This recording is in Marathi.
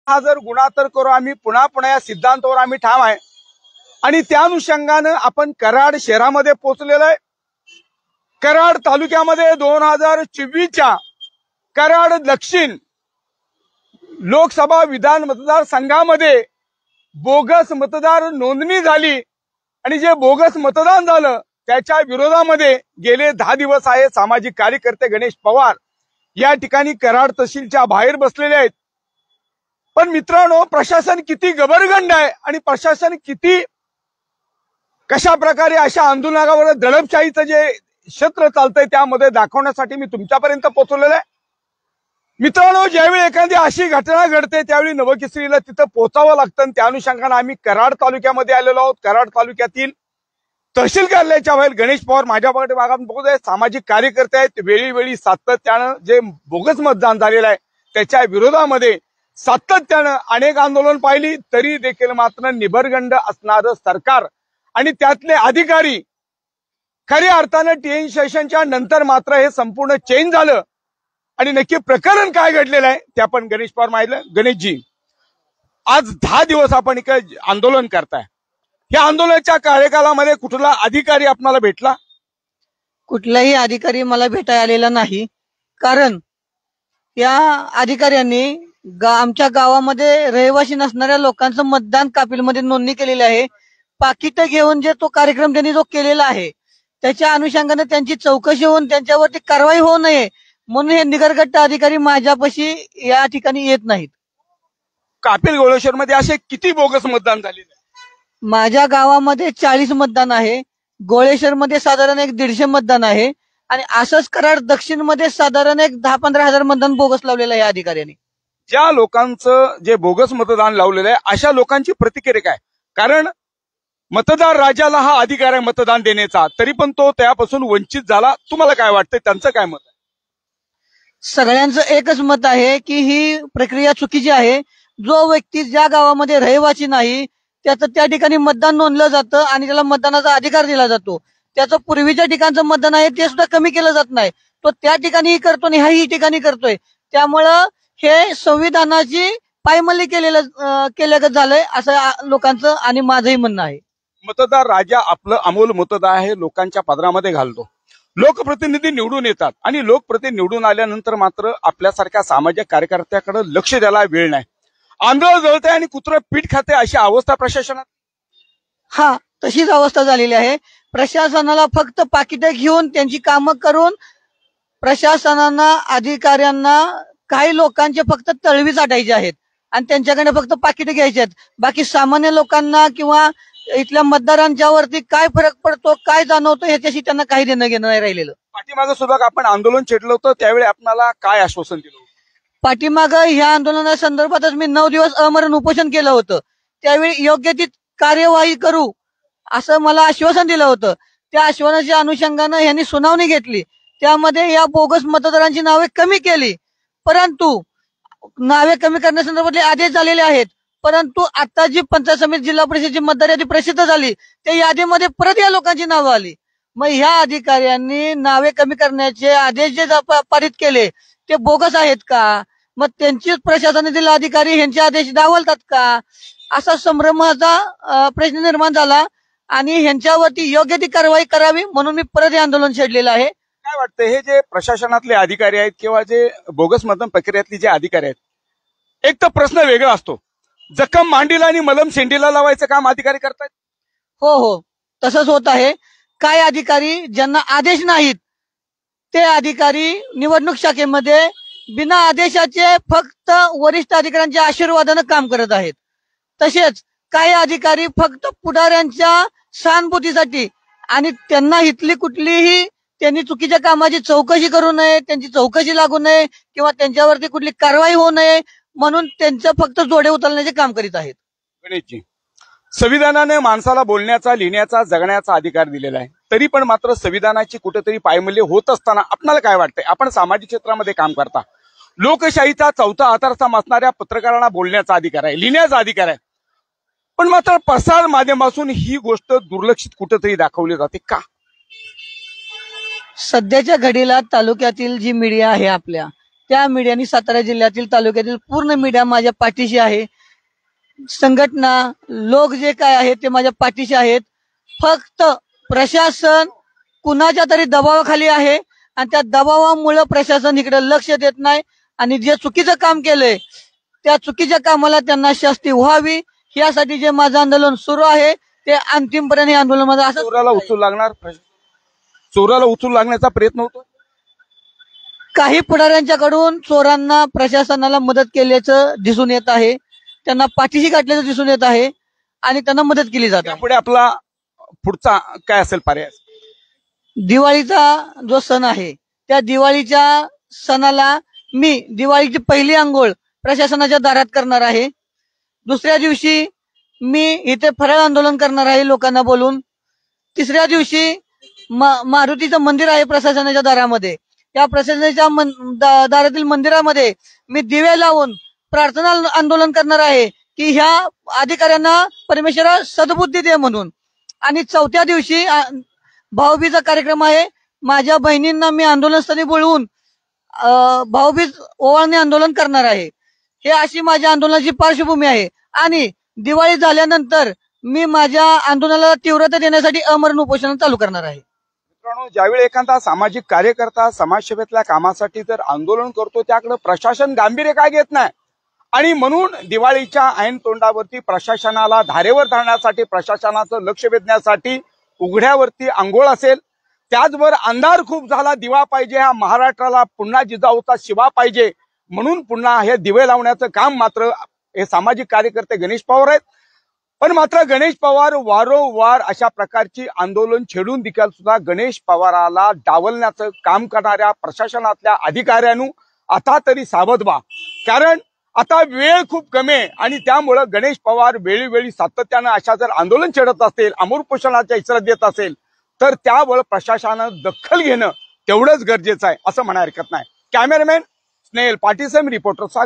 हा जर गुणातर करू आम्ही पुन्हा पुन्हा या सिद्धांतावर आम्ही ठाम आहे आणि त्या अनुषंगानं आपण कराड शहरामध्ये पोहोचलेलो आहे। कराड तालुक्यामध्ये 2024च्या कराड दक्षिण लोकसभा विधान मतदारसंघामध्ये बोगस मतदार नोंदणी झाली आणि जे बोगस मतदान झालं त्याच्या विरोधामध्ये गेले 10 दिवस आहे सामाजिक कार्यकर्ते गणेश पवार या ठिकाणी कराड तहसीलच्या बाहेर बसलेले आहेत। पण मित्रांनो, प्रशासन किती गबरगंड आहे आणि प्रशासन किती कशा प्रकारे अशा आंदोलनावर दडपशाहीचं जे क्षेत्र चालतंय त्यामध्ये दाखवण्यासाठी मी तुमच्यापर्यंत पोहोचलेलो आहे। मित्रांनो, ज्यावेळी एखादी अशी घटना घडते त्यावेळी नवकेसरीला तिथं पोहोचावं लागतं आणि त्या अनुषंगाने आम्ही कराड तालुक्यामध्ये आलेलो आहोत। कराड तालुक्यातील तहसील कार्यालयाच्या बाहेर गणेश पवार माझ्या बघत सामाजिक कार्यकर्ते आहेत। वेळोवेळी सातत्यानं जे बोगस मतदान झालेलं आहे त्याच्या विरोधामध्ये सातत्यानं अनेक आंदोलन पाहिली तरी देखील मात्र निबरगंड असणारं सरकार आणि त्यातले अधिकारी खऱ्या अर्थानं टीएन सेशनच्या नंतर मात्र हे संपूर्ण चेंज झालं आणि नक्की प्रकरण काय घडलेलं आहे ते आपण गणेश पवार माहिती। गणेशजी, आज 10 दिवस आपण इकडे आंदोलन करताय, या आंदोलनाच्या कार्यकालामध्ये कुठला अधिकारी आपल्याला भेटला? कुठलाही अधिकारी मला भेटायला आलेला नाही, कारण या अधिकाऱ्यांनी आमच्या गावामध्ये रहिवासी नसणाऱ्या लोकांचं मतदान कापिलमध्ये नोंदणी केलेली आहे। पाकिट घेऊन जे तो कार्यक्रम त्यांनी जो केलेला आहे त्याच्या अनुषंगाने त्यांची चौकशी होऊन त्यांच्यावरती कारवाई होऊ नये म्हणून हे निगरगट्ट अधिकारी माझ्यापाशी या ठिकाणी येत नाहीत। कापिल गोळेश्वर मध्ये असे किती बोगस मतदान झालेले? माझ्या गावामध्ये 40 मतदान आहे, गोळेश्वर मध्ये साधारण एक 150 मतदान आहे आणि असंच कराड दक्षिण मध्ये साधारण एक 10-15 हजार मतदान बोगस लावलेलं आहे अधिकाऱ्यांनी। ज्या लोकांचं जे बोगस मतदान लावलेलं आहे अशा लोकांची प्रतिक्रिया काय? कारण मतदार राजाला हा अधिकार आहे मतदान देण्याचा, तरी पण तो त्यापासून वंचित झाला। तुम्हाला काय वाटतंय, त्यांचं काय मत आहे? सगळ्यांचं एकच मत आहे की ही प्रक्रिया चुकीची आहे। जो व्यक्ती ज्या गावामध्ये रहिवासी नाही त्याचं त्या ठिकाणी मतदान नोंदलं जातं आणि त्याला मतदानाचा अधिकार दिला जातो। त्याचं पूर्वीच्या ठिकाणचं मतदान आहे ते सुद्धा कमी केलं जात नाही, तो त्या ठिकाणी करतो आणि ह्याही ठिकाणी करतोय। त्यामुळं हे संविधानाची पायमल्ली केल्यागत झालंय असं लोकांचं आणि माझंही म्हणणं आहे। मतदार राजा आपलं अमोल मतदार आहे, लोकांच्या पदरामध्ये घालतो। लोकप्रतिनिधी निवडून येतात आणि लोकप्रतिनिधी निवडून आल्यानंतर मात्र आपल्यासारख्या सामाजिक कार्यकर्त्याकडे लक्ष द्यायला वेळ नाही। आंदोलन जळते आणि कुत्रं पीठ खाते अशी अवस्था प्रशासनात? हा, तशीच अवस्था झालेली आहे। प्रशासनाला फक्त पाकिटं घेऊन त्यांची कामं करून प्रशासनाला अधिकाऱ्यांना काही लोकांचे फक्त तळवी चाटायचे आहेत आणि त्यांच्याकडे फक्त पाकिटं घ्यायचे आहेत। बाकी सामान्य लोकांना किंवा इथल्या मतदारांच्या वरती काय फरक पडतो, काय जाणवतो ह्याच्याशी त्यांना काही देणं घेणं नाही राहिलेलं। पाठीमागं सुद्धा आपण आंदोलन छेडलं होतं, त्यावेळी आपल्याला काय आश्वासन दिलं? पाठीमागं ह्या आंदोलनासंदर्भातच मी 9 दिवस अमरण उपोषण केलं होतं। त्यावेळी योग्य ती कार्यवाही करू असं मला आश्वासन दिलं होतं। त्या आश्वासनाच्या अनुषंगानं यांनी सुनावणी घेतली, त्यामध्ये या बोगस मतदारांची नावे कमी केली, परंतु नावे कमी करण्यासंदर्भातले आदेश झालेले आहेत। परंतु आता जी पंचायत समिती जिल्हा परिषदेची मतदार यादी प्रसिद्ध झाली त्या यादीमध्ये परत या लोकांची नावं आली। मग ह्या अधिकाऱ्यांनी नावे कमी करण्याचे आदेश जे पारित केले ते बोगस आहेत का? मग त्यांची प्रशासनाने दिलेले अधिकारी ह्यांचे आदेश डावलतात का? असा संभ्रमाचा प्रश्न निर्माण झाला आणि ह्यांच्यावरती योग्य ती कारवाई करावी म्हणून मी परत हे आंदोलन छेडलेलं आहे। काय वाटतं, हे जे प्रशासनातले अधिकारी आहेत किंवा जे बोगस मतदान प्रक्रियेतले जे अधिकारी आहेत, एक तर प्रश्न वेगळा असतो, जखम मांडीला आणि मलम शेंडीला लावायचं काम अधिकारी करतात? हो, तसंच होत आहे। काय अधिकारी ज्यांना आदेश नाहीत ते अधिकारी निवडणूक शाखेमध्ये बिना आदेशाचे फक्त वरिष्ठ अधिकाऱ्यांच्या आशीर्वादानं काम करत आहेत। तसेच काही अधिकारी फक्त पुढाऱ्यांच्या सहानुभूतीसाठी आणि त्यांना इथली कुठलीही त्यांनी चुकीच्या कामाची चौकशी करू नये, त्यांची चौकशी लागू नये किंवा त्यांच्यावरती कुठली कारवाई होऊ नये म्हणून त्यांचं फक्त जोडे उचलण्याचे काम करीत आहेत। गणेशजी, संविधानाने माणसाला बोलण्याचा, लिहिण्याचा, जगण्याचा अधिकार दिलेला आहे, तरी पण मात्र संविधानाची कुठेतरी पायमल्ली होत असताना आपल्याला काय वाटतंय? आपण सामाजिक क्षेत्रामध्ये काम करता, लोकशाहीचा 4था आधारस्तंभ असणाऱ्या पत्रकारांना बोलण्याचा अधिकार आहे, लिहिण्याचा अधिकार आहे, पण मात्र प्रसार माध्यमातून ही गोष्ट दुर्लक्षित कुठेतरी दाखवली जाते का? सध्याच्या घडीला तालुक्यातील जी मीडिया आहे आपल्या त्या मीडियानी सातारा जिल्ह्यातील तालुक्यातील पूर्ण मीडिया माझ्या पाठीशी आहे. संघटना लोक जे काय आहेत ते माझ्या पाठीशी आहेत. फक्त प्रशासन कुणाच्या तरी दबावाखाली आहे आणि त्या दबावामुळे प्रशासन इकडे लक्ष देत नाही आणि जे चुकीचं काम केलंय त्या चुकीच्या कामाला त्यांना शास्ती व्हावी यासाठी जे माझं आंदोलन सुरू आहे ते अंतिमपर्यंत हे आंदोलन माझं असं चोराला उचलू लागण्याचा प्रयत्न होतो. काही पुढाऱ्यांच्याकडून चोरांना प्रशासनाला मदत केल्याचं दिसून येत आहे. त्यांना पाठीशी काढल्याचं दिसून येत आहे आणि त्यांना मदत केली जाते. पुढे आपला पुढचा काय असेल पर्याय? दिवाळीचा जो सण आहे त्या दिवाळीच्या सणाला मी दिवाळीची पहिली अंघोळ प्रशासनाच्या दारात करणार आहे. दुसऱ्या दिवशी मी इथे फराळ आंदोलन करणार आहे लोकांना बोलून. तिसऱ्या दिवशी मारुतीचं मंदिर आहे प्रशासनाच्या दारामध्ये, त्या प्रशासनाच्या दारातील मंदिरामध्ये मी दिवे लावून प्रार्थना आंदोलन करणार आहे की ह्या अधिकाऱ्यांना परमेश्वरा सद्बुद्धी दे म्हणून. आणि चौथ्या दिवशी भाऊबीजचा कार्यक्रम आहे. माझ्या बहिणींना मी आंदोलनस्थळी बोलवून भाऊबीज ओवाळणी आंदोलन करणार आहे. हे अशी माझ्या आंदोलनाची पार्श्वभूमी आहे. आणि दिवाळी झाल्यानंतर मी माझ्या आंदोलनाला तीव्रता देण्यासाठी अमरण उपोषण चालू करणार आहे. मित्रांनो, ज्यावेळी एखादा सामाजिक कार्यकर्ता समाजसेवेतल्या कामासाठी जर आंदोलन करतो त्याकडे प्रशासन गांभीर्य काय घेत नाही आणि म्हणून दिवाळीच्या ऐन तोंडावरती प्रशासनाला धारेवर धरण्यासाठी प्रशासनाचं लक्ष वेधण्यासाठी उघड्यावरती आंघोळ असेल. त्याचबरोबर अंधार खूप झाला, दिवा पाहिजे, हा महाराष्ट्राला पुन्हा जिजाऊचा शिवा पाहिजे म्हणून पुन्हा हे दिवे लावण्याचं काम मात्र हे सामाजिक कार्यकर्ते गणेश पवार आहेत. पण मात्र गणेश पवार वारंवार अशा प्रकारची आंदोलन छेडून देखील सुद्धा गणेश पवाराला डावलण्याचं काम करणाऱ्या प्रशासनातल्या अधिकाऱ्यांनी आता तरी सावध व्हा. कारण आता वेळ खूप कमी आहे आणि त्यामुळं गणेश पवार वेळोवेळी सातत्यानं अशा जर आंदोलन छेडत असेल, अमर उपोषणाचा इशारा देत असेल तर त्यावर प्रशासनानं दखल घेणं तेवढंच गरजेचं आहे असं म्हणा हरकत नाही. कॅमेरामॅन स्नेहल पाटील, रिपोर्टर सागर.